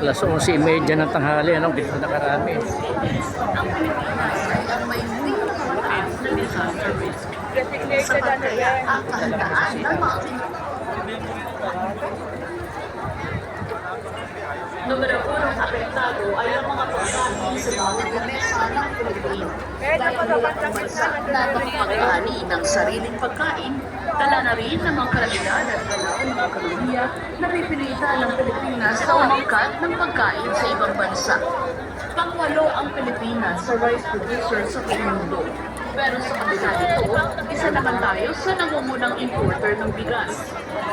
Alas 11:30 ng tanghali, ano, dito nakarami. Numero 1 apektado ay ang mga pagkain sa bawat lamesa ng Pilipino. Dahil ang bansa dapat mag-ani ng sariling pagkain, dala na rin ng mga kalidad at galaw ng ekonomiya na pipilitan ng Pilipinas sa umangkat ng pagkain sa ibang bansa. Pangwalo ang Pilipinas sa rice producers sa mundo. Pero sa kabila nito, isa naman tayo sa nangungunang importer ng bigas.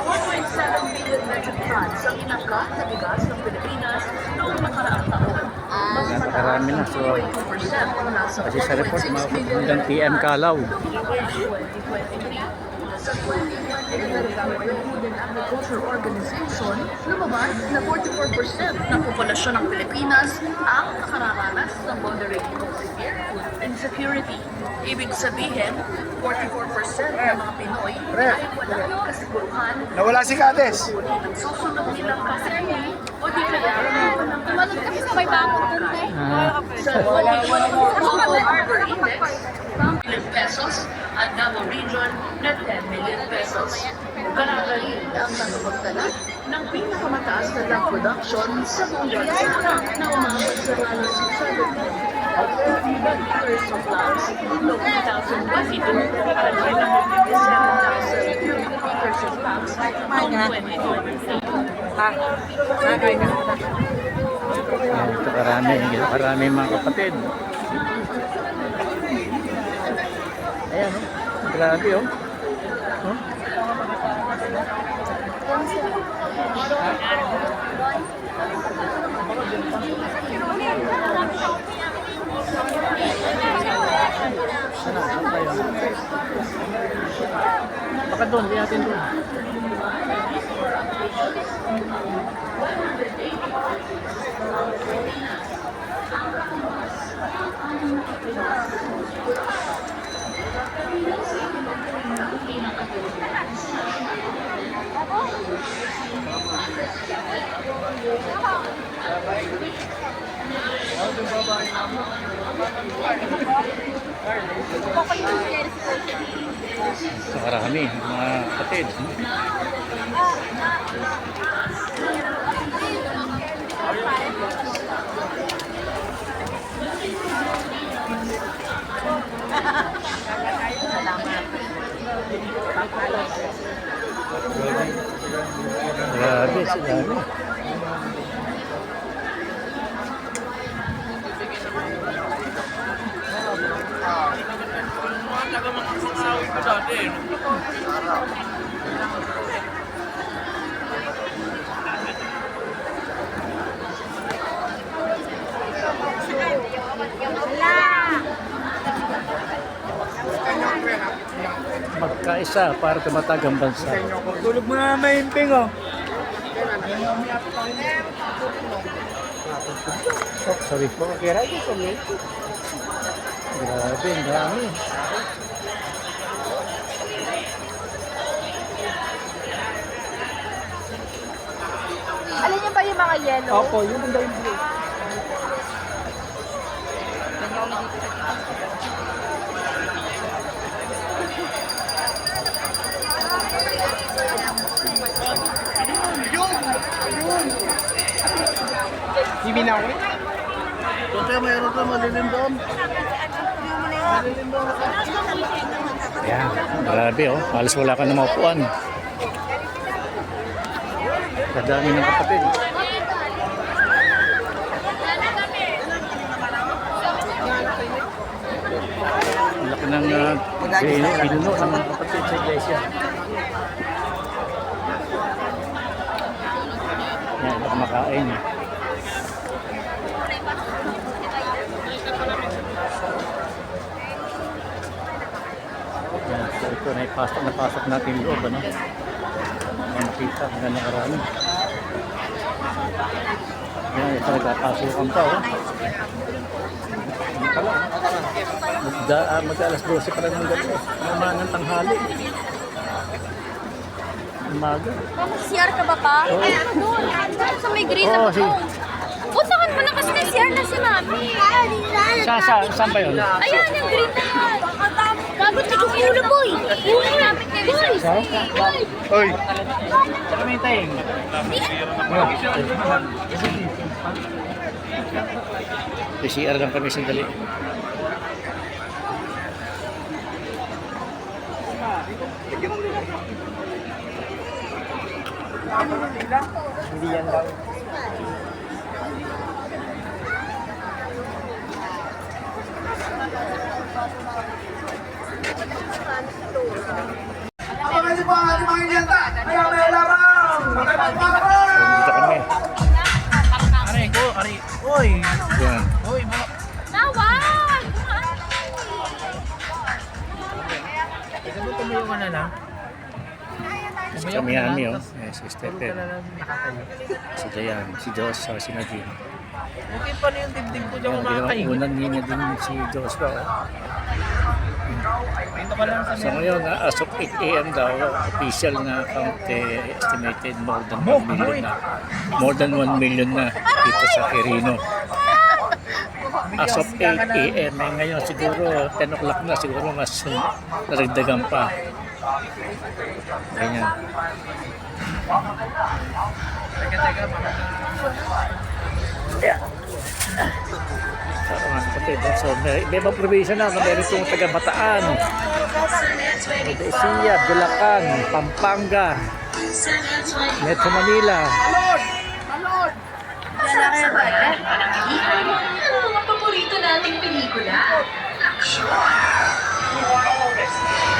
1.7 billion metric tons ang inangkat na bigas ng Pilipinas noong nakaraang taon. Mas Napakarami na. So, kasi sa report, hanggang PM Kalaw. Sa 2023, Food and Agriculture Organization, lumabas na 44% ng populasyon ng Pilipinas ang nakararanas ng moderate o severe food insecurity. Ibig sabihin, 44% ng mga Pinoy ay walang kasiguruhan Nawala si Kades. ng susunod nilang kasarili o di kaya Tumalon kasi sa may bangko dun eh. sa Global Harbor Index, 1 million pesos at Davao Region na 10 million pesos. Karagaling ang nagpagtala ng pinakamataas na lamb production sa buong bansa na umabot sa halos 7 liters of lambs noong 2022 at 157,000 cubic meters of lambs noong 2023. Ayan, ito karami mga kapatid. Ayan, oh. Grabe, oh. Oh. Saan tayo? Baka doon, di natin doon. So, karami mga kapatid. Grabe, dami. Magkaisa para tumatag ang bansa. Tulog mo na may imping, oh. Oh, sorry po. Grabe, ang dami. Alam niyo ba yung mga yellow? Opo, yun ang yung blue. Himinawi? Kasi mayroon ka malilim doon. Ayan, grabe, oh. Halos wala ka na maupuan. Kadami ng kapatid. Laki ng pinuno ng mga kapatid sa iglesia. Yan, kumakain. Yan, so ito napasok natin loob, ano? Yan, nakita, gano'ng karami. Yan, ito nagkakasukan pa, oh. Mag-alas 12 pa lang ng gabi. Naman ng tanghali. Umaga. CR ka ba pa? Ay, ano doon? Sa may green na Oo, ba doon? Puntahan mo na kasi may CR na si Mami. Saan ba yun? Ayan, yung green na yan. Bago tigong ulo, boy. Ulo namin kayo sa Oy! Saka may tayong. PCR lang kami sandali. Hindi yan daw. Pagkakasip po ang ating mga inyanta. Kaya may larang. Magkakasip. Dito kami. Aray ko, aray. Uy. Yan. Uy, mo. Nawag! Ito mo tumayo ka na lang. Si Kami-ami, oh. Eh, si Puro ka Stephen. na lang nakatayo. Si Dayan. Si Joshua. Si Nadine. Okay pa na yung dibdib ko dyan Yan, kumakain. unang linya din si Joshua. Oh. Dito ka lang sa So ngayon, as of 8 a.m. daw, official na count estimated more than 1 million na. More than 1 million na dito sa Quirino. As of 8 a.m. Eh, ngayon siguro 10 o'clock na, siguro mas naragdagan pa. Ganyan. Teka, So, mga kapatid, so may ibang probinsya na, meron itong taga Bataan, Ecija, Bulacan, Pampanga, Metro Manila. Panangilihan ang mga paborito nating pelikula.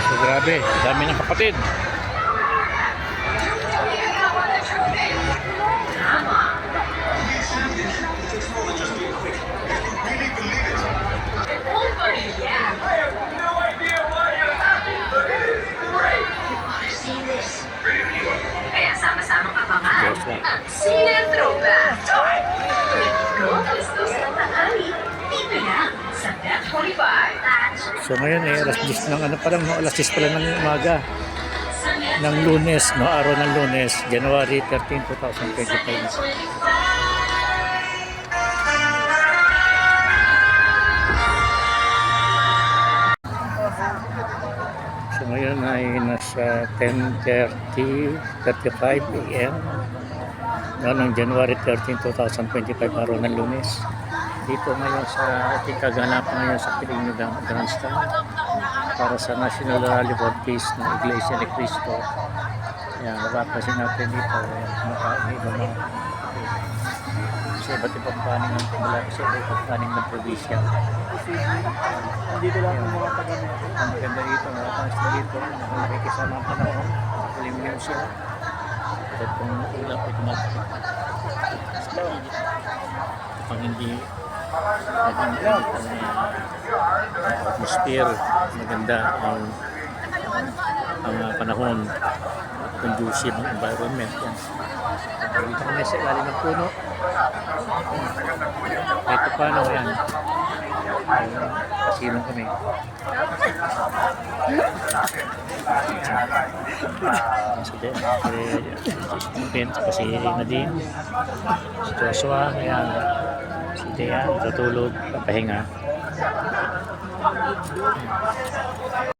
So grabe, dami ng kapatid. Kaya sama-samang abangan Joshua. ang Sine Throwback. Ko, alas 2 ng tanghali, dito lang sa Net 45. So ngayon alas 10 ng ano pa lang, no? Alas 10 pa lang ng umaga ng Lunes, no? Araw ng Lunes, January 13, 2025. So ngayon ay nasa 10:35 a.m. ng January 13, 2025, araw ng Lunes. Dito ngayon sa ating kaganapan ngayon sa Quirino Grandstand para sa National Rally for Peace ng Iglesia ni Cristo. Yan, mapapasin natin dito. May iba mga sa iba't ibang paning ng mula sa iba't ibang paning ng probinsya. Dito lang ang mga taga-net. Ang maganda dito, makapansin dito, nakikisama ang panahon, aluminum siya. At kung ulap ay tumatakit. Pang hindi maganda ang atmosphere, maganda ang panahon, conducive ang environment. Yan. Dito kami sa ilalim ng puno. Ito paano yan. Pasilong kami. Si Nadine, si Joshua, ayan, si Thea, natutulog, papahinga.